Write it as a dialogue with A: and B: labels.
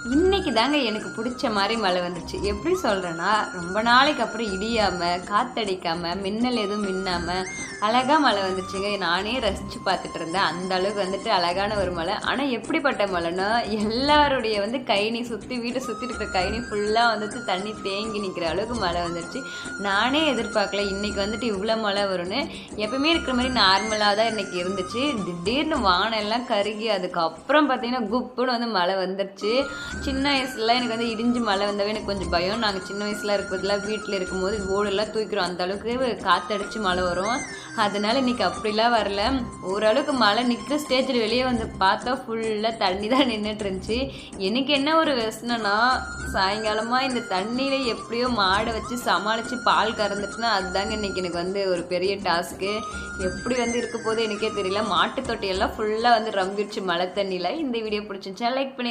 A: இன்னைக்கு தாங்க எனக்கு பிடிச்ச மாதிரி மழை வந்துச்சு. எப்படி சொல்கிறேன்னா, ரொம்ப நாளைக்கு அப்புறம் இடியாமல் காற்றடிக்காமல் மின்னல் எதுவும் மின்னாமல் அழகாக மழை வந்துச்சுங்க. நானே ரசித்து பார்த்துட்டு இருந்தேன். அந்த அளவுக்கு வந்துட்டு அழகான ஒரு மழை. ஆனால் எப்படிப்பட்ட மழைன்னா, எல்லாருடைய கைனி சுற்றி வீட்டை சுற்றி இருக்கிற கைனி ஃபுல்லாக வந்துட்டு தண்ணி தேங்கி நிற்கிற அளவுக்கு மழை வந்துருச்சு. நானே எதிர்பார்க்கல இன்னைக்கு வந்துட்டு இவ்வளோ மழை வரும்னு. எப்பவுமே இருக்கிற மாதிரி நார்மலாக தான் இன்னைக்கு இருந்துச்சு. திடீர்னு வானம் எல்லாம் கருகி அதுக்கப்புறம் பார்த்தீங்கன்னா குப்புன்னு மழை வந்துருச்சு. சின்ன வயசுல எனக்கு இடிஞ்சு மழை வந்தாவே எனக்கு கொஞ்சம் பயம். நாங்கள் சின்ன வயசுல இருக்கிறதுலாம் வீட்டில் இருக்கும்போது ஓடெல்லாம் தூக்கிறோம். அந்த அளவுக்கு காற்றடிச்சு மழை வரும். அதனால இன்னைக்கு அப்படிலாம் வரல. ஓரளவுக்கு மழை நிற்கிற ஸ்டேஜில் வெளியே பார்த்தா ஃபுல்லாக தண்ணி தான் நின்றுட்டு இருந்துச்சு. எனக்கு என்ன ஒரு யோசனைனா, சாயங்காலமாக இந்த தண்ணியில் எப்படியோ மாடை வச்சு சமாளித்து பால் கறந்துட்டுனா அதுதாங்க இன்னைக்கு எனக்கு ஒரு பெரிய டாஸ்க்கு. எப்படி இருக்க போது எனக்கே தெரியல. மாட்டு தொட்டியெல்லாம் ஃபுல்லாக ரம்பிடுச்சு மழை தண்ணியில். இந்த வீடியோ பிடிச்சிருந்துச்சா லைக் பண்ணி